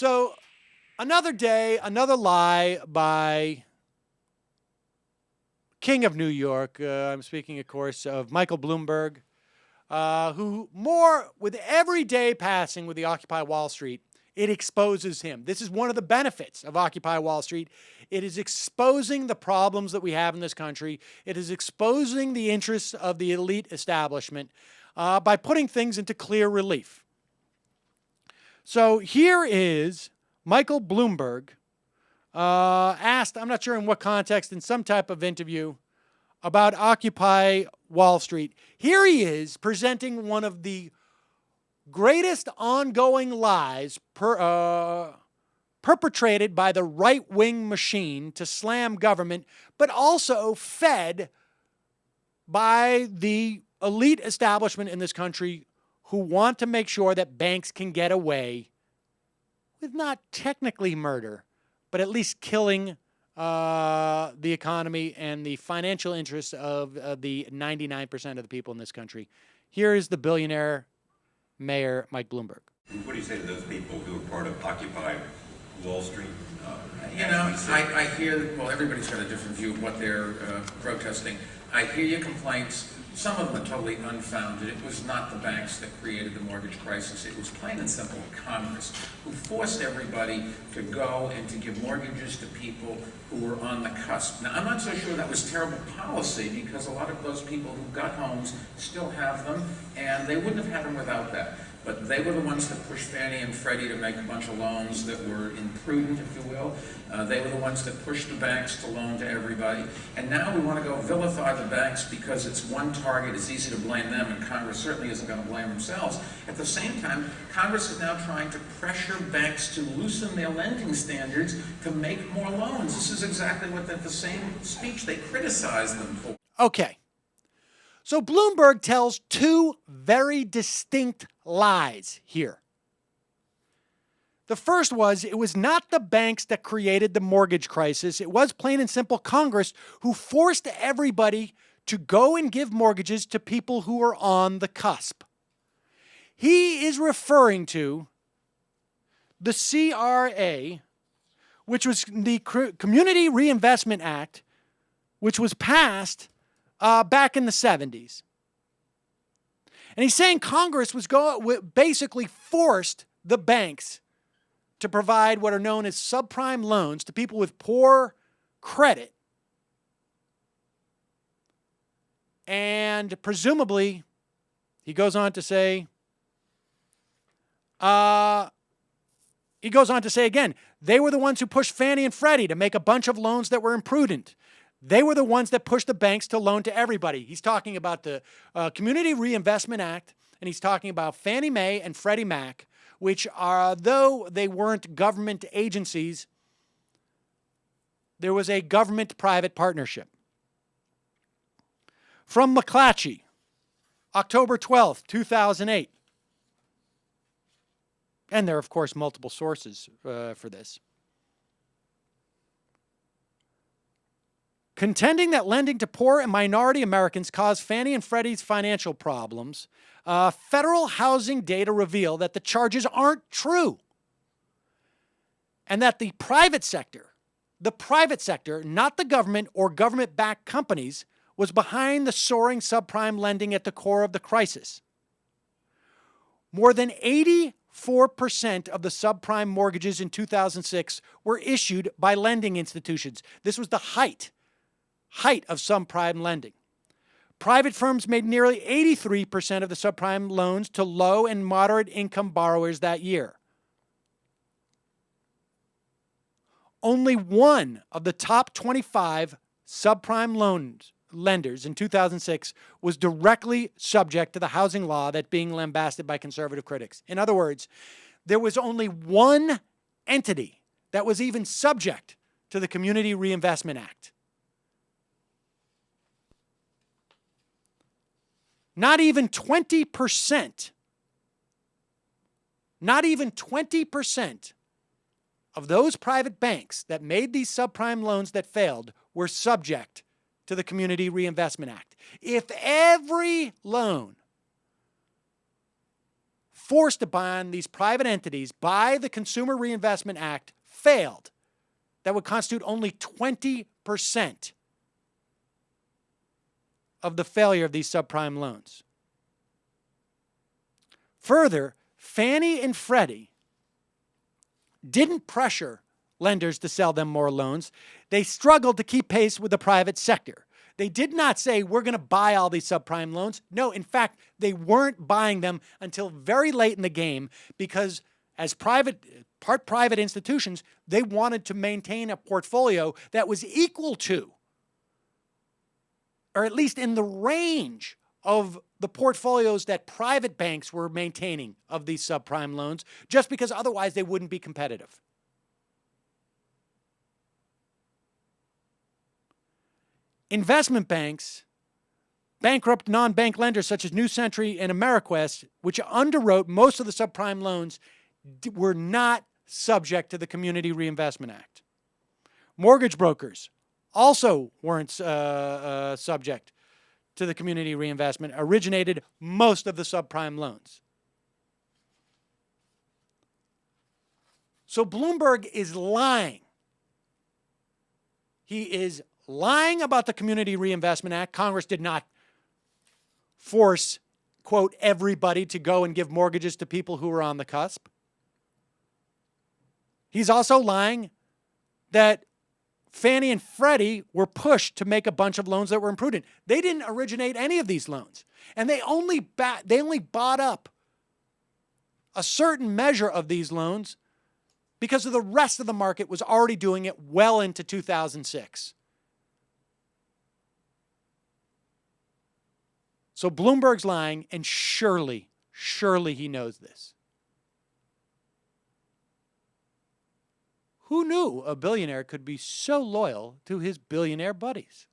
So another day, another lie by King of New York. I'm speaking, of course, of Michael Bloomberg, who with every day passing with the Occupy Wall Street, it exposes him. This is one of the benefits of Occupy Wall Street. It is exposing the problems that we have in this country. It is exposing the interests of the elite establishment by putting things into clear relief. So here is Michael Bloomberg asked, I'm not sure in what context, in some type of interview about Occupy Wall Street. Here he is presenting one of the greatest ongoing lies perpetrated by the right-wing machine to slam government, but also fed by the elite establishment in this country who want to make sure that banks can get away with not technically murder, but at least killing the economy and the financial interests of the 99% of the people in this country. Here is the billionaire Mayor Mike Bloomberg. What do you say to those people who are part of Occupy Wall Street? I hear, well, everybody's got a different view of what they're protesting. I hear your complaints. Some of them are totally unfounded. It was not the banks that created the mortgage crisis. It was plain and simple Congress who forced everybody to go and to give mortgages to people who were on the cusp. Now, I'm not so sure that was terrible policy because a lot of those people who got homes still have them, and they wouldn't have had them without that. But they were the ones that pushed Fannie and Freddie to make a bunch of loans that were imprudent, if you will. They were the ones that pushed the banks to loan to everybody. And now we want to go vilify the banks because it's one target. It's easy to blame them, and Congress certainly isn't going to blame themselves. At the same time, Congress is now trying to pressure banks to loosen their lending standards to make more loans. This is exactly what the same speech they criticized them for. Okay. So Bloomberg tells two very distinct lies here. The first was it was not the banks that created the mortgage crisis. It was plain and simple Congress who forced everybody to go and give mortgages to people who are on the cusp. He is referring to the CRA, which was the Community Reinvestment Act, which was passed back in the 70s. And he's saying Congress was basically forced the banks to provide what are known as subprime loans to people with poor credit. And presumably, he goes on to say again, they were the ones who pushed Fannie and Freddie to make a bunch of loans that were imprudent. They were the ones that pushed the banks to loan to everybody. He's talking about the Community Reinvestment Act, and he's talking about Fannie Mae and Freddie Mac, which are, though they weren't government agencies, there was a government-private partnership. From McClatchy, October 12th, 2008. And there are, of course, multiple sources for this. Contending that lending to poor and minority Americans caused Fannie and Freddie's financial problems, federal housing data reveal that the charges aren't true. And that the private sector, not the government or government-backed companies, was behind the soaring subprime lending at the core of the crisis. More than 84% of the subprime mortgages in 2006 were issued by lending institutions. This was the height of subprime lending. Private firms made nearly 83% of the subprime loans to low and moderate income borrowers that year. Only one of the top 25 subprime lenders in 2006 was directly subject to the housing law that's being lambasted by conservative critics. In other words, there was only one entity that was even subject to the Community Reinvestment Act. Not even 20%, of those private banks that made these subprime loans that failed were subject to the Community Reinvestment Act. If every loan forced upon these private entities by the Consumer Reinvestment Act failed, that would constitute only 20% of the failure of these subprime loans. Further, Fannie and Freddie didn't pressure lenders to sell them more loans. They struggled to keep pace with the private sector. They did not say, we're going to buy all these subprime loans. No, in fact, they weren't buying them until very late in the game because as part private institutions, they wanted to maintain a portfolio that was equal to, or at least in the range of the portfolios that private banks were maintaining of these subprime loans, just because otherwise they wouldn't be competitive. Investment banks, bankrupt non-bank lenders such as New Century and AmeriQuest, which underwrote most of the subprime loans, were not subject to the Community Reinvestment Act. Mortgage brokers also weren't subject to the Community Reinvestment, originated most of the subprime loans. So Bloomberg is lying. He is lying about the Community Reinvestment Act. Congress did not force, quote, everybody to go and give mortgages to people who were on the cusp. He's also lying that Fannie and Freddie were pushed to make a bunch of loans that were imprudent. They didn't originate any of these loans. And they only bought up a certain measure of these loans because of the rest of the market was already doing it well into 2006. So Bloomberg's lying, and surely he knows this. Who knew a billionaire could be so loyal to his billionaire buddies?